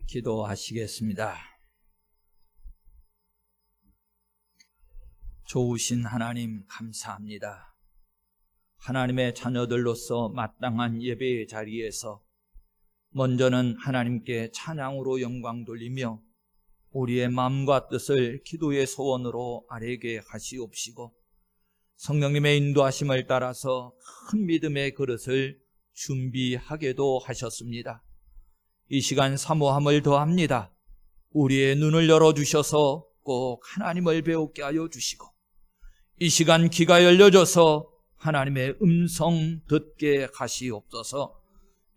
기도하시겠습니다. 좋으신 하나님 감사합니다. 하나님의 자녀들로서 마땅한 예배의 자리에서 먼저는 하나님께 찬양으로 영광 돌리며 우리의 마음과 뜻을 기도의 소원으로 아뢰게 하시옵시고 성령님의 인도하심을 따라서 큰 믿음의 그릇을 준비하게도 하셨습니다. 이 시간 사모함을 더합니다. 우리의 눈을 열어주셔서 꼭 하나님을 배우게 하여 주시고 이 시간 귀가 열려져서 하나님의 음성 듣게 하시옵소서.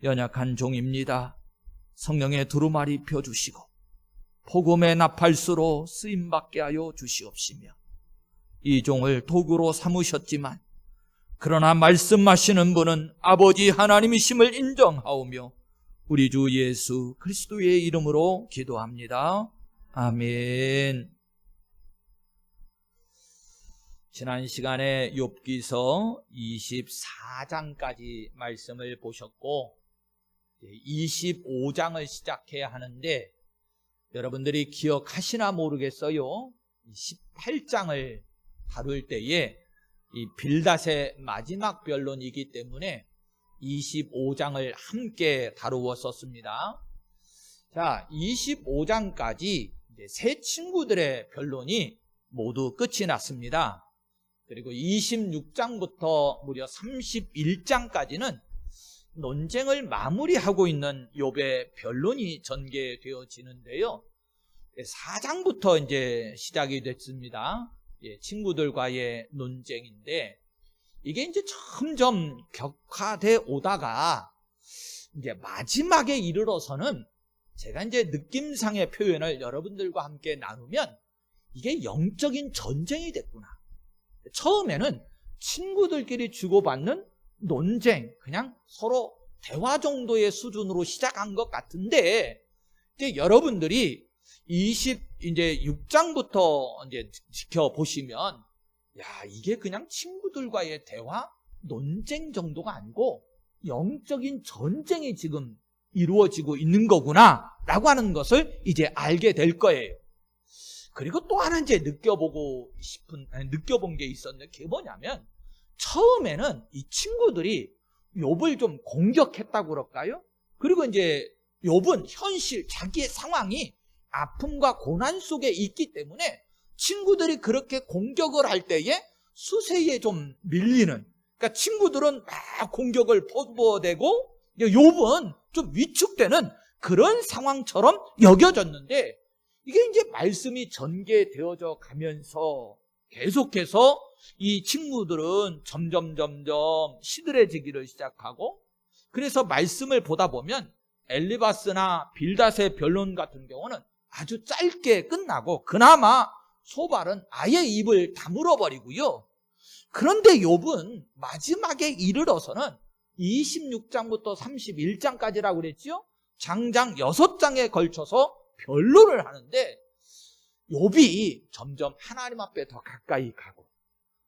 연약한 종입니다. 성령의 두루마리 펴주시고 복음의 나팔수로 쓰임받게 하여 주시옵시며 이 종을 도구로 삼으셨지만 그러나 말씀하시는 분은 아버지 하나님이심을 인정하오며 우리 주 예수 그리스도의 이름으로 기도합니다. 아멘. 지난 시간에 욥기서 24장까지 말씀을 보셨고 25장을 시작해야 하는데 여러분들이 기억하시나 모르겠어요. 18장을 다룰 때에 이 빌닷의 마지막 변론이기 때문에 25장을 함께 다루었었습니다. 자, 25장까지 세 친구들의 변론이 모두 끝이 났습니다. 그리고 26장부터 무려 31장까지는 논쟁을 마무리하고 있는 욥의 변론이 전개되어지는데요. 4장부터 이제 시작이 됐습니다. 친구들과의 논쟁인데 이게 이제 점점 격화돼 오다가 이제 마지막에 이르러서는 제가 이제 느낌상의 표현을 여러분들과 함께 나누면 이게 영적인 전쟁이 됐구나. 처음에는 친구들끼리 주고받는 논쟁, 그냥 서로 대화 정도의 수준으로 시작한 것 같은데, 이제 여러분들이 26장부터 이제 지켜보시면, 이게 그냥 친구들과의 대화, 논쟁 정도가 아니고, 영적인 전쟁이 지금 이루어지고 있는 거구나, 라고 하는 것을 이제 알게 될 거예요. 그리고 또 하나 이제 느껴본 게 있었는데, 그게 뭐냐면, 처음에는 이 친구들이 욥을 좀 공격했다고 그럴까요? 그리고 이제 욥은 현실, 자기의 상황이 아픔과 고난 속에 있기 때문에 친구들이 그렇게 공격을 할 때에 수세에 좀 밀리는, 그러니까 친구들은 막 공격을 퍼부어대고 욥은 좀 위축되는 그런 상황처럼 여겨졌는데, 이게 이제 말씀이 전개되어져 가면서 계속해서 이 친구들은 점점 시들해지기를 시작하고, 그래서 말씀을 보다 보면 엘리바스나 빌닷의 변론 같은 경우는 아주 짧게 끝나고 그나마 소발은 아예 입을 다물어 버리고요. 그런데 욥은 마지막에 이르러서는 26장부터 31장까지라고 그랬죠. 장장 6장에 걸쳐서 변론을 하는데 욥이 점점 하나님 앞에 더 가까이 가고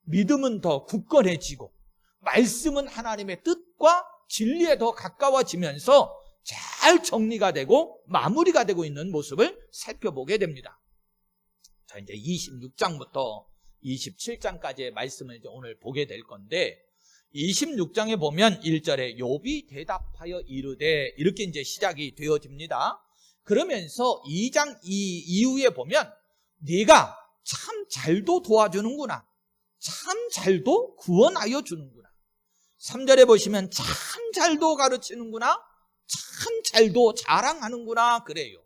믿음은 더 굳건해지고 말씀은 하나님의 뜻과 진리에 더 가까워지면서 잘 정리가 되고 마무리가 되고 있는 모습을 살펴보게 됩니다. 자, 이제 26장부터 27장까지의 말씀을 이제 오늘 보게 될 건데, 26장에 보면 1절에 욥이 대답하여 이르되 이렇게 이제 시작이 되어집니다. 그러면서 2장 이후에 보면 네가 참 잘도 도와주는구나, 참 잘도 구원하여 주는구나. 3절에 보시면 참 잘도 가르치는구나, 참 잘도 자랑하는구나 그래요.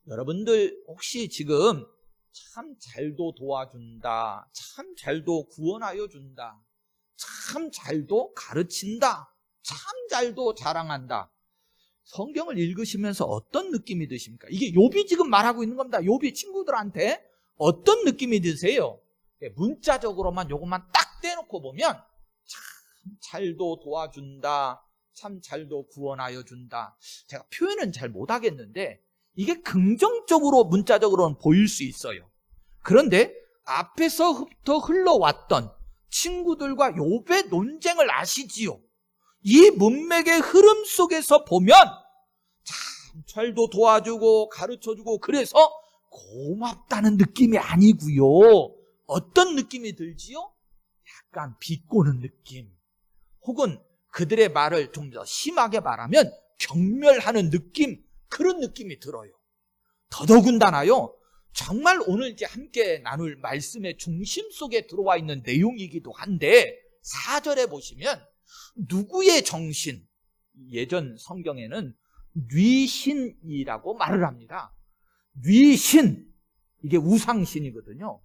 여러분들 혹시 지금 참 잘도 도와준다, 참 잘도 구원하여 준다, 참 잘도 가르친다, 참 잘도 자랑한다, 성경을 읽으시면서 어떤 느낌이 드십니까? 이게 욥이 지금 말하고 있는 겁니다. 욥이 친구들한테 어떤 느낌이 드세요? 문자적으로만 요것만 딱 떼놓고 보면 참 잘도 도와준다, 참 잘도 구원하여 준다. 제가 표현은 잘 못하겠는데 이게 긍정적으로 문자적으로는 보일 수 있어요. 그런데 앞에서부터 흘러왔던 친구들과 욥의 논쟁을 아시지요? 이 문맥의 흐름 속에서 보면 참 잘도 도와주고 가르쳐주고 그래서 고맙다는 느낌이 아니고요. 어떤 느낌이 들지요? 약간 비꼬는 느낌, 혹은 그들의 말을 좀 더 심하게 말하면 경멸하는 느낌, 그런 느낌이 들어요. 더더군다나요, 정말 오늘 이제 함께 나눌 말씀의 중심 속에 들어와 있는 내용이기도 한데 4절에 보시면 누구의 정신, 예전 성경에는 뉘신이라고 말을 합니다. 뉘신, 이게 우상신이거든요.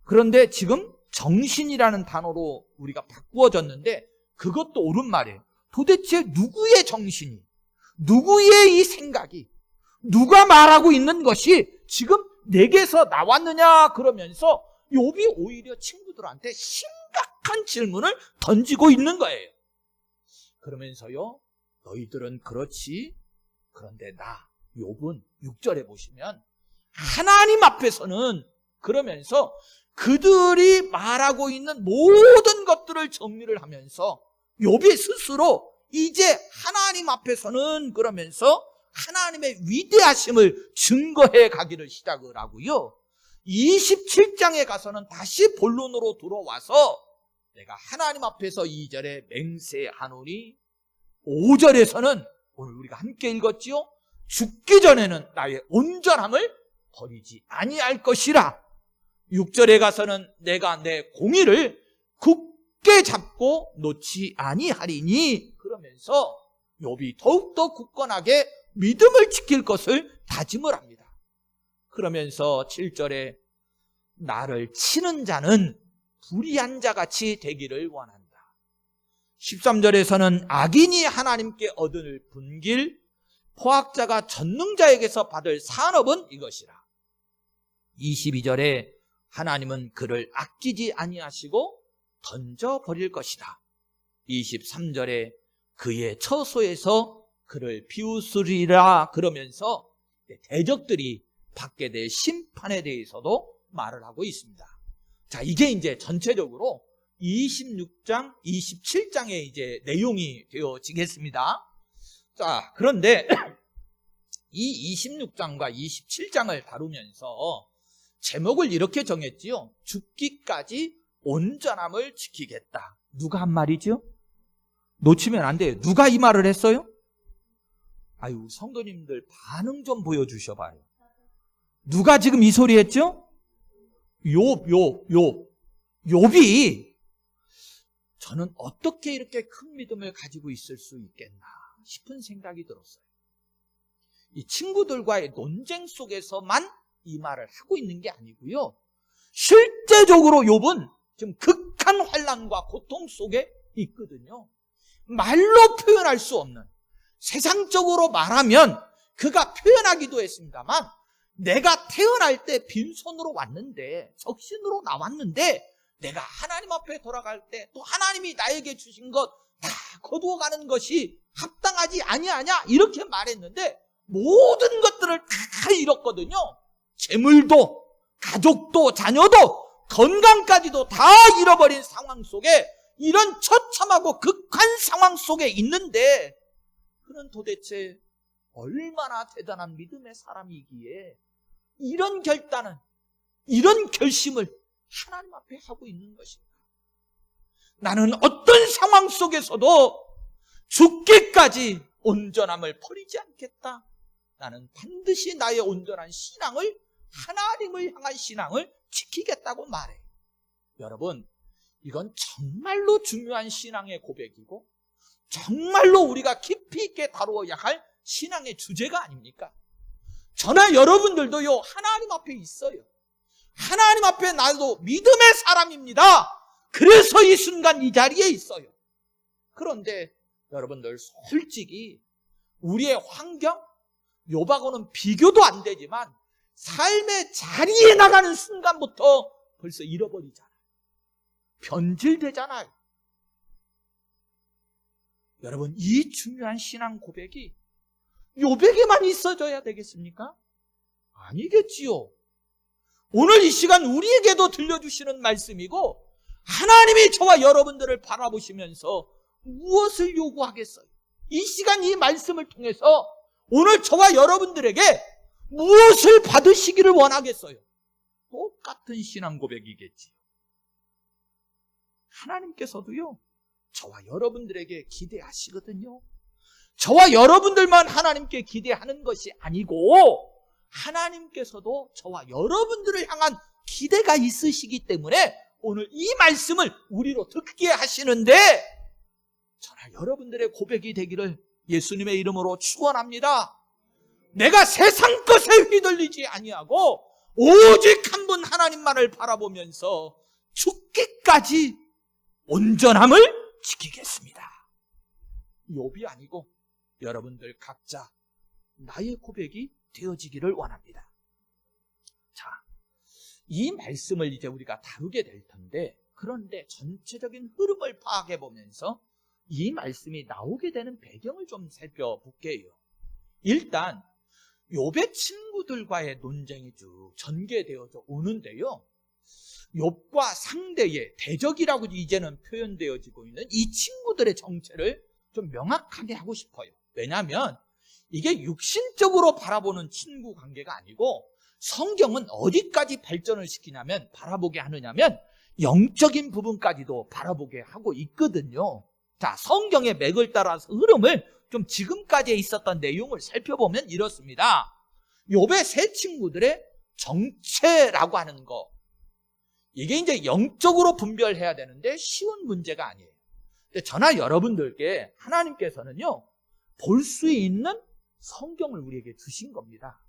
그런데 지금 정신이라는 단어로 우리가 바꾸어졌는데 그것도 옳은 말이에요. 도대체 누구의 정신이, 누구의 이 생각이, 누가 말하고 있는 것이 지금 내게서 나왔느냐, 그러면서 욥이 오히려 친구들한테 심각한 질문을 던지고 있는 거예요. 그러면서요, 너희들은 그렇지, 그런데 나 욥은 6절에 보시면 하나님 앞에서는, 그러면서 그들이 말하고 있는 모든 것들을 정리를 하면서 욥이 스스로 이제 하나님 앞에서는, 그러면서 하나님의 위대하심을 증거해 가기를 시작을 하고요, 27장에 가서는 다시 본론으로 들어와서 내가 하나님 앞에서 2절에 맹세하노니, 5절에서는 오늘 우리가 함께 읽었지요, 죽기 전에는 나의 온전함을 버리지 아니할 것이라, 6절에 가서는 내가 내 공의를 굳게 잡고 놓지 아니하리니, 그러면서 욥이 더욱더 굳건하게 믿음을 지킬 것을 다짐을 합니다. 그러면서 7절에 나를 치는 자는 불의한 자같이 되기를 원한다. 13절에서는 악인이 하나님께 얻을 분길, 포학자가 전능자에게서 받을 산업은 이것이라. 22절에 하나님은 그를 아끼지 아니하시고 던져버릴 것이다. 23절에 그의 처소에서 그를 비웃으리라, 그러면서 대적들이 받게 될 심판에 대해서도 말을 하고 있습니다. 자, 이게 이제 전체적으로 26장, 27장의 이제 내용이 되어지겠습니다. 자, 그런데 이 26장과 27장을 다루면서 제목을 이렇게 정했지요. 죽기까지 온전함을 지키겠다. 누가 한 말이죠? 놓치면 안 돼요. 누가 이 말을 했어요? 아유, 성도님들 반응 좀 보여주셔봐요. 누가 지금 이 소리 했죠? 욥이 저는 어떻게 이렇게 큰 믿음을 가지고 있을 수 있겠나 싶은 생각이 들었어요. 이 친구들과의 논쟁 속에서만 이 말을 하고 있는 게 아니고요, 실제적으로 욥은 지금 극한 환난과 고통 속에 있거든요. 말로 표현할 수 없는, 세상적으로 말하면 그가 표현하기도 했습니다만, 내가 태어날 때 빈손으로 왔는데, 적신으로 나왔는데, 내가 하나님 앞에 돌아갈 때 또 하나님이 나에게 주신 것 다 거두어가는 것이 합당하지 아니하냐, 이렇게 말했는데 모든 것들을 다 잃었거든요. 재물도, 가족도, 자녀도, 건강까지도 다 잃어버린 상황 속에, 이런 처참하고 극한 상황 속에 있는데, 그는 도대체 얼마나 대단한 믿음의 사람이기에 이런 결단은, 이런 결심을 하나님 앞에 하고 있는 것입니다. 나는 어떤 상황 속에서도 죽기까지 온전함을 버리지 않겠다. 나는 반드시 나의 온전한 신앙을, 하나님을 향한 신앙을 지키겠다고 말해. 여러분, 이건 정말로 중요한 신앙의 고백이고 정말로 우리가 깊이 있게 다루어야 할 신앙의 주제가 아닙니까? 저나 여러분들도요, 하나님 앞에 있어요. 하나님 앞에 나도 믿음의 사람입니다. 그래서 이 순간 이 자리에 있어요. 그런데 여러분들, 솔직히 우리의 환경, 욥하고는 비교도 안 되지만 삶의 자리에 나가는 순간부터 벌써 잃어버리잖아요. 변질되잖아요. 여러분, 이 중요한 신앙 고백이 욥에게만 있어져야 되겠습니까? 아니겠지요. 오늘 이 시간 우리에게도 들려주시는 말씀이고, 하나님이 저와 여러분들을 바라보시면서 무엇을 요구하겠어요? 이 시간 이 말씀을 통해서 오늘 저와 여러분들에게 무엇을 받으시기를 원하겠어요? 똑같은 신앙 고백이겠지요. 하나님께서도요, 저와 여러분들에게 기대하시거든요. 저와 여러분들만 하나님께 기대하는 것이 아니고 하나님께서도 저와 여러분들을 향한 기대가 있으시기 때문에 오늘 이 말씀을 우리로 듣게 하시는데 저나 여러분들의 고백이 되기를 예수님의 이름으로 축원합니다. 내가 세상 것에 휘둘리지 아니하고 오직 한 분 하나님만을 바라보면서 죽기까지 온전함을 지키겠습니다. 욥이 아니고 여러분들 각자 나의 고백이 되어지기를 원합니다. 자, 이 말씀을 이제 우리가 다루게 될 텐데, 그런데 전체적인 흐름을 파악해 보면서 이 말씀이 나오게 되는 배경을 좀 살펴볼게요. 일단 욥의 친구들과의 논쟁이 쭉 전개되어져 오는데요, 욥과 상대의 대적이라고 이제는 표현되어지고 있는 이 친구들의 정체를 좀 명확하게 하고 싶어요. 왜냐하면 이게 육신적으로 바라보는 친구 관계가 아니고 성경은 어디까지 발전을 시키냐면, 바라보게 하느냐면 영적인 부분까지도 바라보게 하고 있거든요. 자, 성경의 맥을 따라서 흐름을 좀 지금까지 있었던 내용을 살펴보면 이렇습니다. 욥의 세 친구들의 정체라고 하는 거, 이게 이제 영적으로 분별해야 되는데 쉬운 문제가 아니에요. 근데 저나 여러분들께 하나님께서는요, 볼 수 있는 성경을 우리에게 주신 겁니다.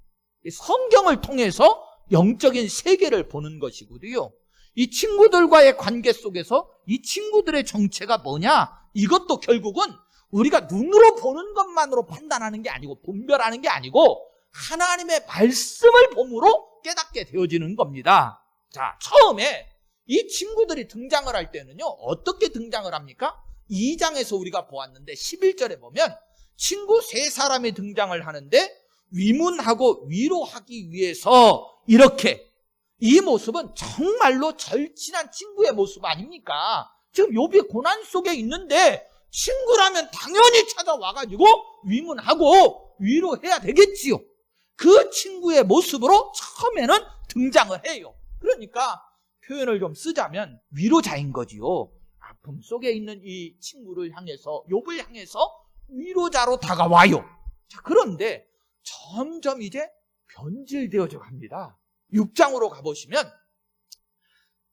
이 성경을 통해서 영적인 세계를 보는 것이고요, 이 친구들과의 관계 속에서 이 친구들의 정체가 뭐냐, 이것도 결국은 우리가 눈으로 보는 것만으로 판단하는 게 아니고 분별하는 게 아니고 하나님의 말씀을 봄으로 깨닫게 되어지는 겁니다. 자, 처음에 이 친구들이 등장을 할 때는요, 어떻게 등장을 합니까? 2장에서 우리가 보았는데 11절에 보면 친구 세 사람이 등장을 하는데 위문하고 위로하기 위해서 이렇게, 이 모습은 정말로 절친한 친구의 모습 아닙니까? 지금 욥이 고난 속에 있는데 친구라면 당연히 찾아와가지고 위문하고 위로해야 되겠지요. 그 친구의 모습으로 처음에는 등장을 해요. 그러니까 표현을 좀 쓰자면 위로자인 거지요. 아픔 속에 있는 이 친구를 향해서, 욥을 향해서 위로자로 다가와요. 자, 그런데 점점 이제 변질되어져 갑니다. 6장으로 가보시면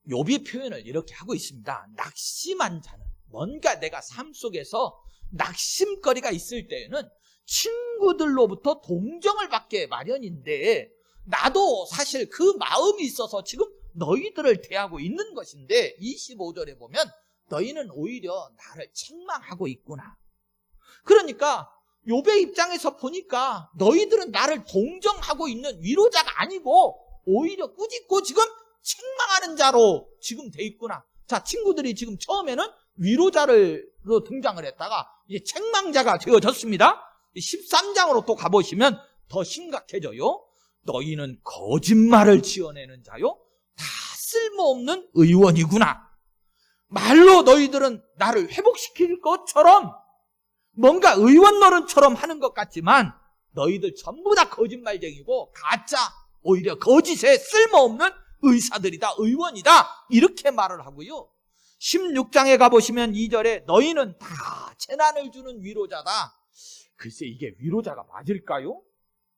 욥이 표현을 이렇게 하고 있습니다. 낙심한 자는, 뭔가 내가 삶 속에서 낙심거리가 있을 때에는 친구들로부터 동정을 받게 마련인데, 나도 사실 그 마음이 있어서 지금 너희들을 대하고 있는 것인데 25절에 보면 너희는 오히려 나를 책망하고 있구나. 그러니까 욥의 입장에서 보니까 너희들은 나를 동정하고 있는 위로자가 아니고 오히려 꾸짖고 지금 책망하는 자로 지금 돼 있구나. 자, 친구들이 지금 처음에는 위로자로 등장을 했다가 이제 책망자가 되어졌습니다. 13장으로 또 가보시면 더 심각해져요. 너희는 거짓말을 지어내는 자요, 다 쓸모없는 의원이구나. 말로 너희들은 나를 회복시킬 것처럼 뭔가 의원 노릇처럼 하는 것 같지만 너희들 전부 다 거짓말쟁이고 가짜, 오히려 거짓에 쓸모없는 의사들이다, 의원이다, 이렇게 말을 하고요. 16장에 가보시면 2절에 너희는 다 재난을 주는 위로자다. 글쎄, 이게 위로자가 맞을까요?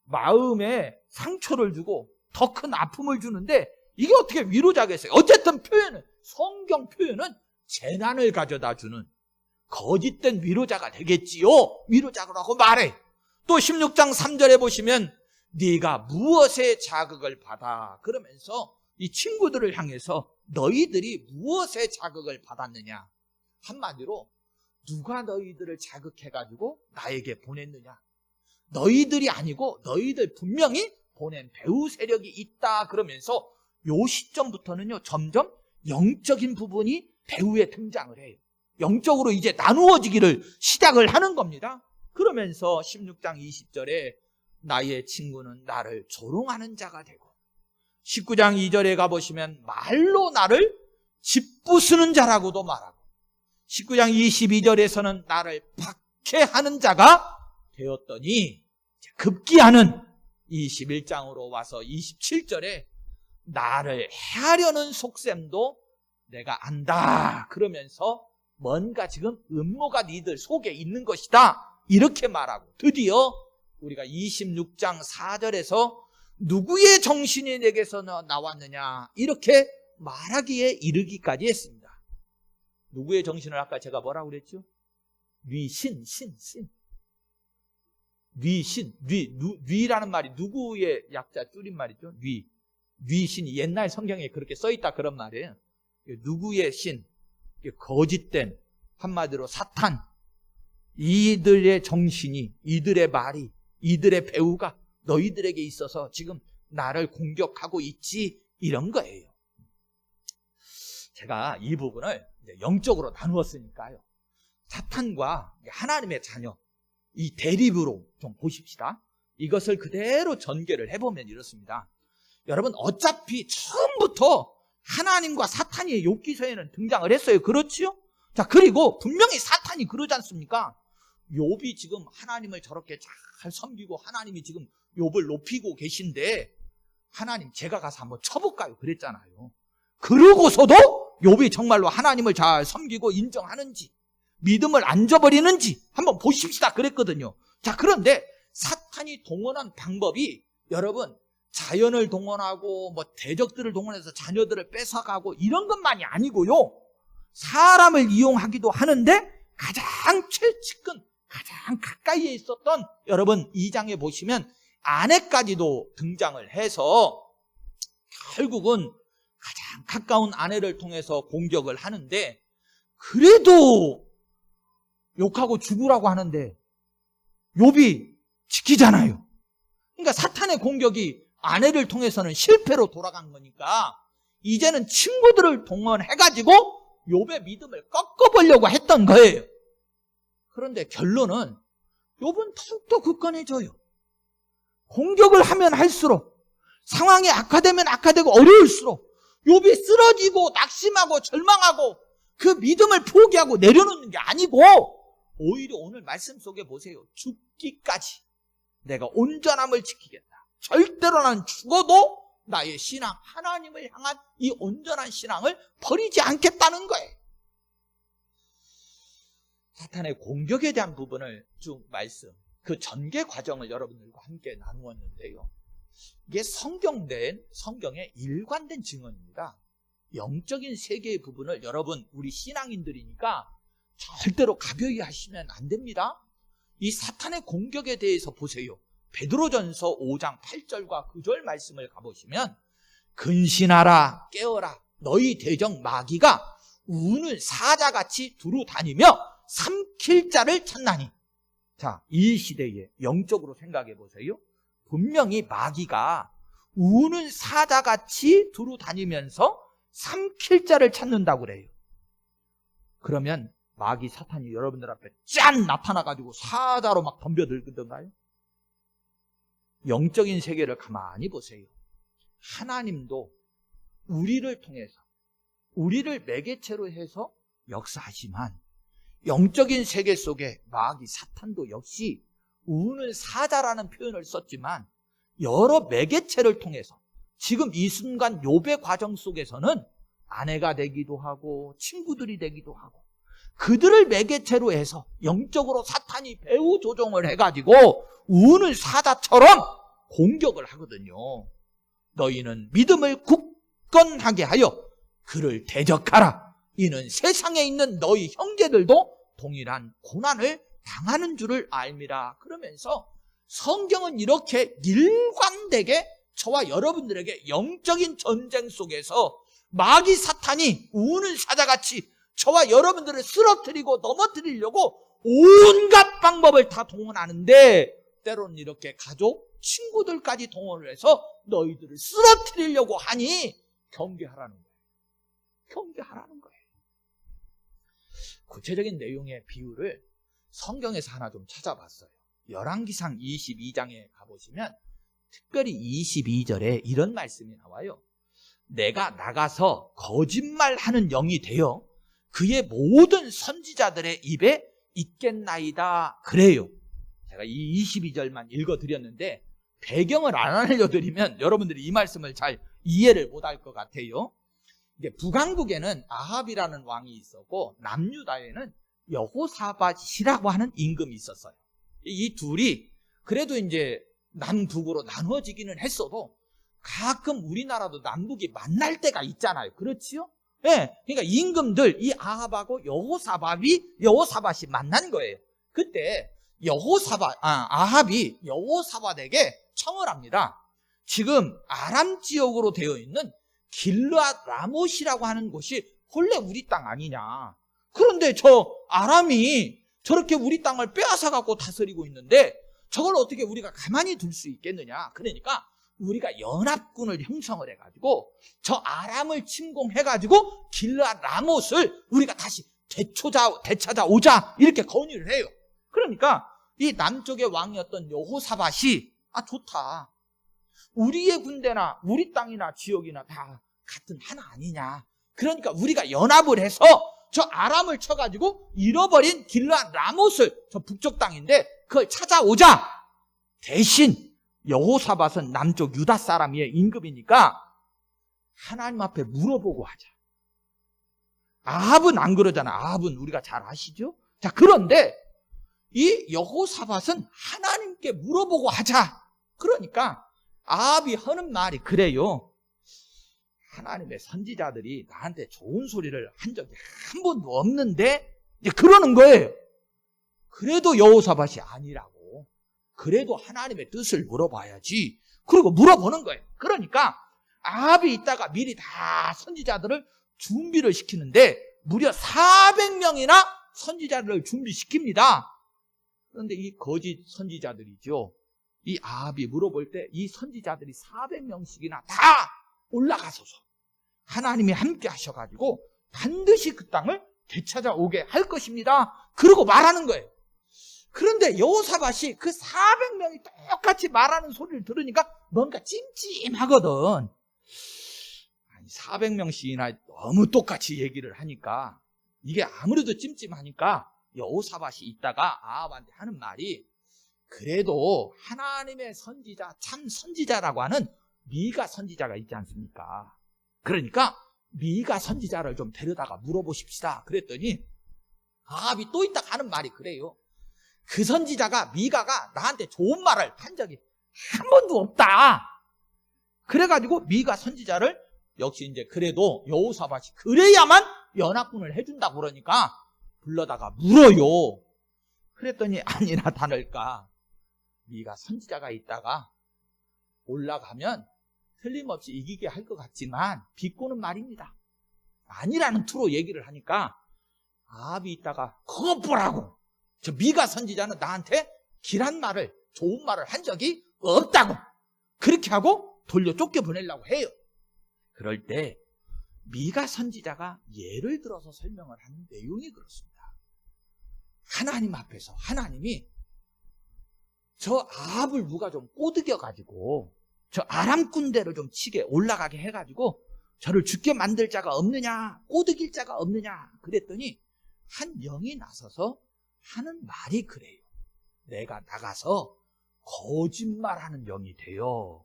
마음에 상처를 주고 더 큰 아픔을 주는데 이게 어떻게 위로자겠어요? 어쨌든 표현은, 성경 표현은 재난을 가져다 주는 거짓된 위로자가 되겠지요. 위로자라고 말해. 또 16장 3절에 보시면 네가 무엇에 자극을 받아, 그러면서 이 친구들을 향해서 너희들이 무엇에 자극을 받았느냐, 한마디로 누가 너희들을 자극해가지고 나에게 보냈느냐, 너희들이 아니고 너희들 분명히 보낸 배후 세력이 있다, 그러면서 요 시점부터는요 점점 영적인 부분이 배후에 등장을 해요. 영적으로 이제 나누어지기를 시작을 하는 겁니다. 그러면서 16장 20절에 나의 친구는 나를 조롱하는 자가 되고, 19장 2절에 가보시면 말로 나를 짓부수는 자라고도 말하고, 19장 22절에서는 나를 박해하는 자가 되었더니, 급기야는 21장으로 와서 27절에 나를 해하려는 속셈도 내가 안다. 그러면서 뭔가 지금 음모가 니들 속에 있는 것이다. 이렇게 말하고 드디어 우리가 26장 4절에서 누구의 정신이 내게서 나왔느냐 이렇게 말하기에 이르기까지 했습니다. 누구의 정신을 아까 제가 뭐라고 그랬죠? 뉘신. 뉘라는 말이 누구의 약자 줄임말이죠? 뉘신이 옛날 성경에 그렇게 써있다 그런 말이에요. 누구의 신, 거짓된, 한마디로 사탄, 이들의 정신이, 이들의 말이, 이들의 배우가 너희들에게 있어서 지금 나를 공격하고 있지, 이런 거예요. 제가 이 부분을 영적으로 나누었으니까요. 사탄과 하나님의 자녀, 이 대립으로 좀 보십시다. 이것을 그대로 전개를 해보면 이렇습니다. 여러분, 어차피 처음부터 하나님과 사탄이 욥기서에는 등장을 했어요. 그렇지요? 자, 그리고 분명히 사탄이 그러지 않습니까? 욥이 지금 하나님을 저렇게 잘 섬기고 하나님이 지금 욥을 높이고 계신데 하나님 제가 가서 한번 쳐볼까요? 그랬잖아요. 그러고서도 욥이 정말로 하나님을 잘 섬기고 인정하는지 믿음을 안 저버리는지 한번 보십시다 그랬거든요. 자, 그런데 사탄이 동원한 방법이 여러분 자연을 동원하고 뭐 대적들을 동원해서 자녀들을 뺏어가고 이런 것만이 아니고요. 사람을 이용하기도 하는데 가장 최측근 가장 가까이에 있었던 여러분 2장에 보시면 아내까지도 등장을 해서 결국은 가장 가까운 아내를 통해서 공격을 하는데 그래도 욕하고 죽으라고 하는데 욥이 지키잖아요. 그러니까 사탄의 공격이 아내를 통해서는 실패로 돌아간 거니까 이제는 친구들을 동원해가지고 욥의 믿음을 꺾어보려고 했던 거예요. 그런데 결론은 욥은 더욱더 굳건해져요. 공격을 하면 할수록 상황이 악화되면 악화되고 어려울수록 욥이 쓰러지고 낙심하고 절망하고 그 믿음을 포기하고 내려놓는 게 아니고 오히려 오늘 말씀 속에 보세요. 죽기까지 내가 온전함을 지키겠다. 절대로 난 죽어도 나의 신앙, 하나님을 향한 이 온전한 신앙을 버리지 않겠다는 거예요. 사탄의 공격에 대한 부분을 쭉 말씀, 그 전개 과정을 여러분들과 함께 나누었는데요. 이게 성경의 일관된 증언입니다. 영적인 세계의 부분을 여러분, 우리 신앙인들이니까 절대로 가벼이 하시면 안 됩니다. 이 사탄의 공격에 대해서 보세요. 베드로전서 5장 8절과 9절 말씀을 가보시면 근신하라 깨어라 너희 대적 마귀가 우는 사자같이 두루 다니며 삼킬 자를 찾나니. 자, 이 시대에 영적으로 생각해 보세요. 분명히 마귀가 우는 사자같이 두루 다니면서 삼킬 자를 찾는다고 그래요. 그러면 마귀 사탄이 여러분들 앞에 짠 나타나가지고 사자로 막 덤벼들던가요? 영적인 세계를 가만히 보세요. 하나님도 우리를 통해서 우리를 매개체로 해서 역사하지만 영적인 세계 속에 마귀 사탄도 역시 우는 사자라는 표현을 썼지만 여러 매개체를 통해서 지금 이 순간 욥의 과정 속에서는 아내가 되기도 하고 친구들이 되기도 하고 그들을 매개체로 해서 영적으로 사탄이 배후 조종을 해가지고 우는 사자처럼 공격을 하거든요. 너희는 믿음을 굳건하게 하여 그를 대적하라. 이는 세상에 있는 너희 형제들도 동일한 고난을 당하는 줄을 알미라. 그러면서 성경은 이렇게 일관되게 저와 여러분들에게 영적인 전쟁 속에서 마귀 사탄이 우는 사자같이 저와 여러분들을 쓰러뜨리고 넘어뜨리려고 온갖 방법을 다 동원하는데 때로는 이렇게 가족, 친구들까지 동원을 해서 너희들을 쓰러뜨리려고 하니 경계하라는 거예요. 경계하라는 거예요. 구체적인 내용의 비유를 성경에서 하나 좀 찾아봤어요. 열왕기상 22장에 가보시면 특별히 22절에 이런 말씀이 나와요. 내가 나가서 거짓말하는 영이 되어 그의 모든 선지자들의 입에 있겠나이다. 그래요. 제가 이 22절만 읽어드렸는데 배경을 안 알려드리면 여러분들이 이 말씀을 잘 이해를 못할 것 같아요. 이게 북왕국에는 아합이라는 왕이 있었고 남유다에는 여호사밧이라고 하는 임금이 있었어요. 이 둘이 그래도 이제 남북으로 나누어지기는 했어도 가끔 우리나라도 남북이 만날 때가 있잖아요. 그렇지요? 네, 그러니까 임금들 이 아합하고 여호사밧이 만난 거예요. 그때 아합이 여호사밧에게 청을 합니다. 지금 아람 지역으로 되어 있는 길르앗 라못이라고 하는 곳이 본래 우리 땅 아니냐. 그런데 저 아람이 저렇게 우리 땅을 빼앗아 갖고 다스리고 있는데 저걸 어떻게 우리가 가만히 둘 수 있겠느냐. 그러니까 우리가 연합군을 형성을 해가지고 저 아람을 침공해가지고 길르앗 라못을 우리가 다시 되찾아오자 이렇게 건의를 해요. 그러니까 이 남쪽의 왕이었던 여호사밧이 좋다. 우리의 군대나 우리 땅이나 지역이나 다 같은 하나 아니냐. 그러니까 우리가 연합을 해서 저 아람을 쳐가지고 잃어버린 길르앗 라못을 저 북쪽 땅인데 그걸 찾아오자. 대신 여호사밧은 남쪽 유다 사람이의 임금이니까 하나님 앞에 물어보고 하자. 아합은 안 그러잖아. 아합은 우리가 잘 아시죠? 자, 그런데 이 여호사밧은 하나님께 물어보고 하자. 그러니까 아합이 하는 말이 그래요. 하나님의 선지자들이 나한테 좋은 소리를 한 적이 한 번도 없는데 이제 그러는 거예요. 그래도 여호사밧이 아니라고. 그래도 하나님의 뜻을 물어봐야지. 그리고 물어보는 거예요. 그러니까 아합이 있다가 미리 다 선지자들을 준비를 시키는데 무려 400명이나 선지자들을 준비시킵니다. 그런데 이 거짓 선지자들이죠. 이 아합이 물어볼 때 이 선지자들이 400명씩이나 다 올라가서서 하나님이 함께 하셔가지고 반드시 그 땅을 되찾아오게 할 것입니다. 그러고 말하는 거예요. 그런데 여호사밧이 그 400명이 똑같이 말하는 소리를 들으니까 뭔가 찜찜하거든. 400명씩이나 너무 똑같이 얘기를 하니까 이게 아무래도 찜찜하니까 여호사밧이 있다가 아합한테 하는 말이 그래도 하나님의 선지자, 참 선지자라고 하는 미가 선지자가 있지 않습니까? 그러니까 미가 선지자를 좀 데려다가 물어보십시다. 그랬더니 아합이 또 있다가 하는 말이 그래요. 그 선지자가 미가가 나한테 좋은 말을 한 적이 한 번도 없다. 그래가지고 미가 선지자를 역시 이제 그래도 여호사밧이 그래야만 연합군을 해준다고 그러니까 불러다가 물어요. 그랬더니 아니나 다를까 미가 선지자가 있다가 올라가면 틀림없이 이기게 할 것 같지만 비꼬는 말입니다. 아니라는 투로 얘기를 하니까 아합이 있다가 그것 보라고. 저 미가 선지자는 나한테 길한 말을, 좋은 말을 한 적이 없다고. 그렇게 하고 돌려 쫓겨보내려고 해요. 그럴 때 미가 선지자가 예를 들어서 설명을 하는 내용이 그렇습니다. 하나님 앞에서 하나님이 저 아합을 누가 좀 꼬드겨가지고 저 아람 군대를 좀 치게 올라가게 해가지고 저를 죽게 만들 자가 없느냐, 꼬드길 자가 없느냐 그랬더니 한 영이 나서서 하는 말이 그래요. 내가 나가서 거짓말하는 영이 되어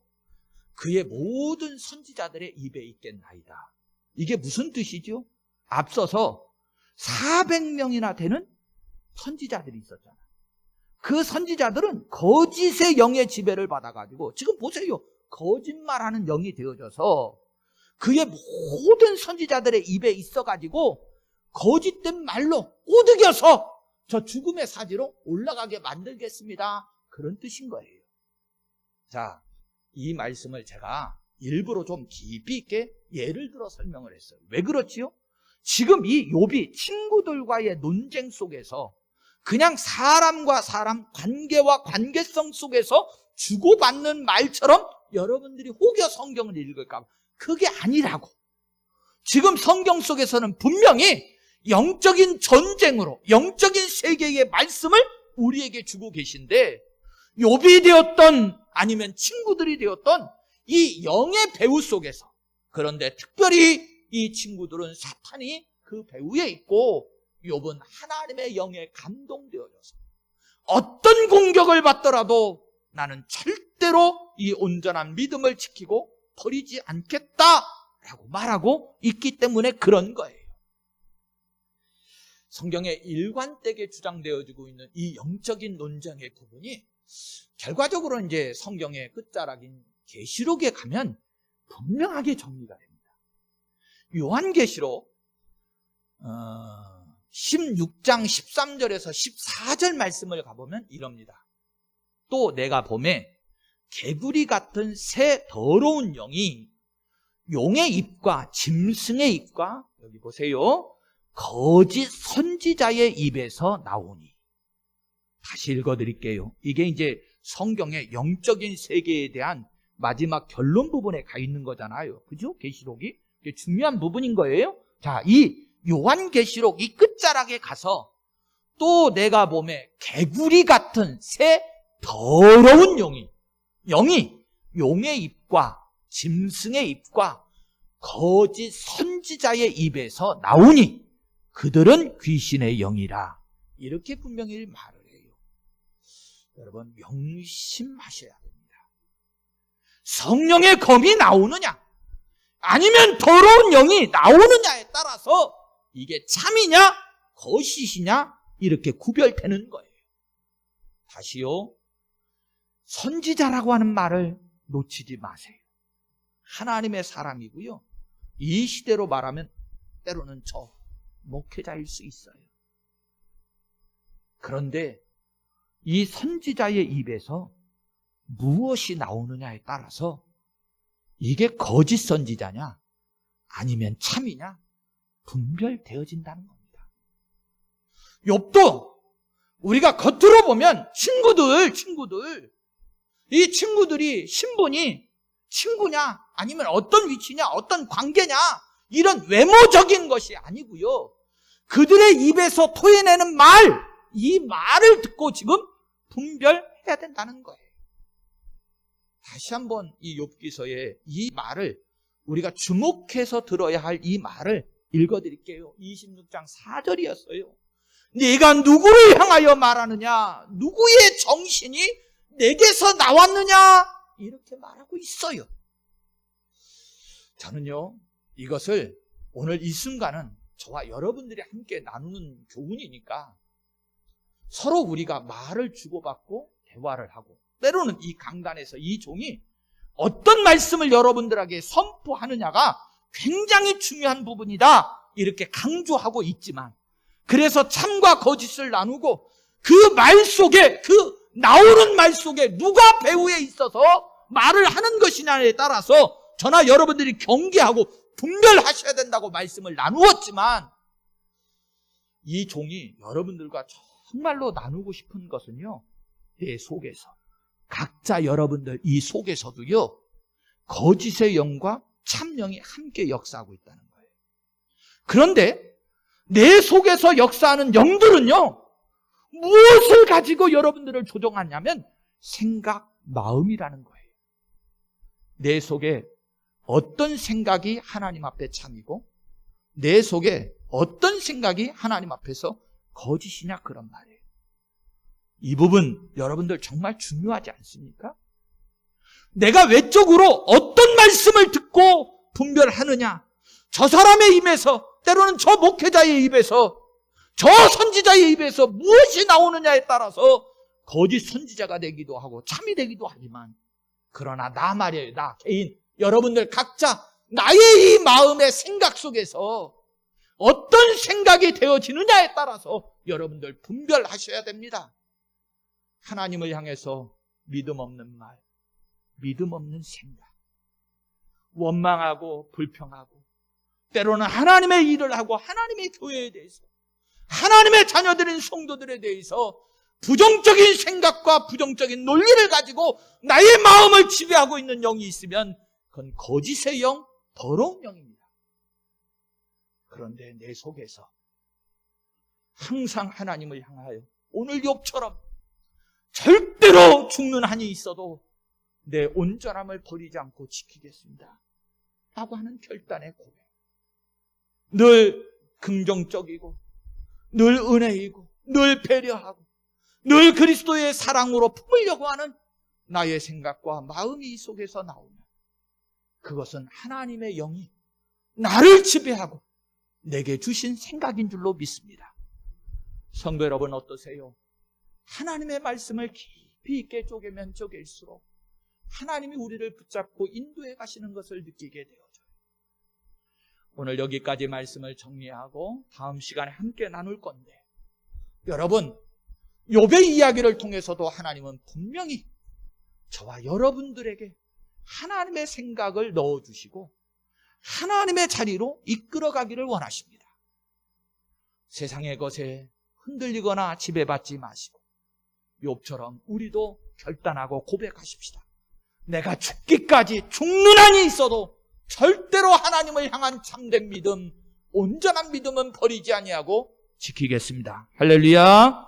그의 모든 선지자들의 입에 있겠나이다. 이게 무슨 뜻이죠? 앞서서 400명이나 되는 선지자들이 있었잖아요. 그 선지자들은 거짓의 영의 지배를 받아가지고 지금 보세요. 거짓말하는 영이 되어져서 그의 모든 선지자들의 입에 있어가지고 거짓된 말로 꼬드겨서 저 죽음의 사지로 올라가게 만들겠습니다. 그런 뜻인 거예요. 자, 이 말씀을 제가 일부러 좀 깊이 있게 예를 들어 설명을 했어요. 왜 그렇지요? 지금 이 욥이 친구들과의 논쟁 속에서 그냥 사람과 사람 관계와 관계성 속에서 주고받는 말처럼 여러분들이 혹여 성경을 읽을까 봐 그게 아니라고. 지금 성경 속에서는 분명히 영적인 전쟁으로 영적인 세계의 말씀을 우리에게 주고 계신데 욥이 되었던 아니면 친구들이 되었던 이 영의 배후 속에서 그런데 특별히 이 친구들은 사탄이 그 배후에 있고 욥은 하나님의 영에 감동되어져서 어떤 공격을 받더라도 나는 절대로 이 온전한 믿음을 지키고 버리지 않겠다라고 말하고 있기 때문에 그런 거예요. 성경에 일관되게 주장되어지고 있는 이 영적인 논쟁의 부분이 결과적으로 이제 성경의 끝자락인 계시록에 가면 분명하게 정리가 됩니다. 요한계시록 16장 13절에서 14절 말씀을 가보면 이럽니다. 또 내가 보매 개구리 같은 새 더러운 영이 용의 입과 짐승의 입과, 여기 보세요, 거짓 선지자의 입에서 나오니. 다시 읽어드릴게요. 이게 이제 성경의 영적인 세계에 대한 마지막 결론 부분에 가 있는 거잖아요. 그죠? 계시록이. 이게 중요한 부분인 거예요. 자, 이 요한계시록 이 끝자락에 가서 또 내가 보매 개구리 같은 새 더러운 영이 용의 입과 짐승의 입과 거짓 선지자의 입에서 나오니 그들은 귀신의 영이라. 이렇게 분명히 말을 해요. 여러분, 명심하셔야 됩니다. 성령의 검이 나오느냐 아니면 더러운 영이 나오느냐에 따라서 이게 참이냐 거짓이냐 이렇게 구별되는 거예요. 다시요, 선지자라고 하는 말을 놓치지 마세요. 하나님의 사람이고요, 이 시대로 말하면 때로는 저 목회자일 수 있어요. 그런데 이 선지자의 입에서 무엇이 나오느냐에 따라서 이게 거짓 선지자냐 아니면 참이냐 분별되어진다는 겁니다. 욥도 우리가 겉으로 보면 친구들 이 친구들이 신분이 친구냐 아니면 어떤 위치냐 어떤 관계냐 이런 외모적인 것이 아니고요, 그들의 입에서 토해내는 이 말을 듣고 지금 분별해야 된다는 거예요. 다시 한번 이 욥기서의 이 말을 우리가 주목해서 들어야 할 이 말을 읽어드릴게요. 26장 4절이었어요. 네가 누구를 향하여 말하느냐, 누구의 정신이 내게서 나왔느냐, 이렇게 말하고 있어요. 저는요, 이것을 오늘 이 순간은 저와 여러분들이 함께 나누는 교훈이니까 서로 우리가 말을 주고받고 대화를 하고, 때로는 이 강단에서 이 종이 어떤 말씀을 여러분들에게 선포하느냐가 굉장히 중요한 부분이다 이렇게 강조하고 있지만, 그래서 참과 거짓을 나누고 그 말 속에, 그 나오는 말 속에 누가 배후에 있어서 말을 하는 것이냐에 따라서 저나 여러분들이 경계하고 분별하셔야 된다고 말씀을 나누었지만, 이 종이 여러분들과 정말로 나누고 싶은 것은요, 내 속에서, 각자 여러분들 이 속에서도요, 거짓의 영과 참영이 함께 역사하고 있다는 거예요. 그런데 내 속에서 역사하는 영들은요, 무엇을 가지고 여러분들을 조종하냐면 생각, 마음이라는 거예요. 내 속에 어떤 생각이 하나님 앞에 참이고 내 속에 어떤 생각이 하나님 앞에서 거짓이냐, 그런 말이에요. 이 부분 여러분들 정말 중요하지 않습니까? 내가 외적으로 어떤 말씀을 듣고 분별하느냐, 저 사람의 입에서, 때로는 저 목회자의 입에서, 저 선지자의 입에서 무엇이 나오느냐에 따라서 거짓 선지자가 되기도 하고 참이 되기도 하지만, 그러나 나 말이에요, 나 개인, 여러분들 각자 나의 이 마음의 생각 속에서 어떤 생각이 되어지느냐에 따라서 여러분들 분별하셔야 됩니다. 하나님을 향해서 믿음 없는 말, 믿음 없는 생각, 원망하고 불평하고, 때로는 하나님의 일을 하고 하나님의 교회에 대해서, 하나님의 자녀들인 성도들에 대해서 부정적인 생각과 부정적인 논리를 가지고 나의 마음을 지배하고 있는 영이 있으면 그건 거짓의 영, 더러운 영입니다. 그런데 내 속에서 항상 하나님을 향하여, 오늘 욥처럼 절대로 죽는 한이 있어도 내 온전함을 버리지 않고 지키겠습니다 라고 하는 결단의 고백, 늘 긍정적이고 늘 은혜이고 늘 배려하고 늘 그리스도의 사랑으로 품으려고 하는 나의 생각과 마음이 이 속에서 나오면 그것은 하나님의 영이 나를 지배하고 내게 주신 생각인 줄로 믿습니다. 성도 여러분 어떠세요? 하나님의 말씀을 깊이 있게 쪼개면 쪼갤수록 하나님이 우리를 붙잡고 인도해 가시는 것을 느끼게 되어져요. 오늘 여기까지 말씀을 정리하고 다음 시간에 함께 나눌 건데, 여러분 욥의 이야기를 통해서도 하나님은 분명히 저와 여러분들에게 하나님의 생각을 넣어주시고 하나님의 자리로 이끌어가기를 원하십니다. 세상의 것에 흔들리거나 지배받지 마시고 욥처럼 우리도 결단하고 고백하십시다. 내가 죽기까지 죽는 한이 있어도 절대로 하나님을 향한 참된 믿음, 온전한 믿음은 버리지 아니하고 지키겠습니다. 할렐루야.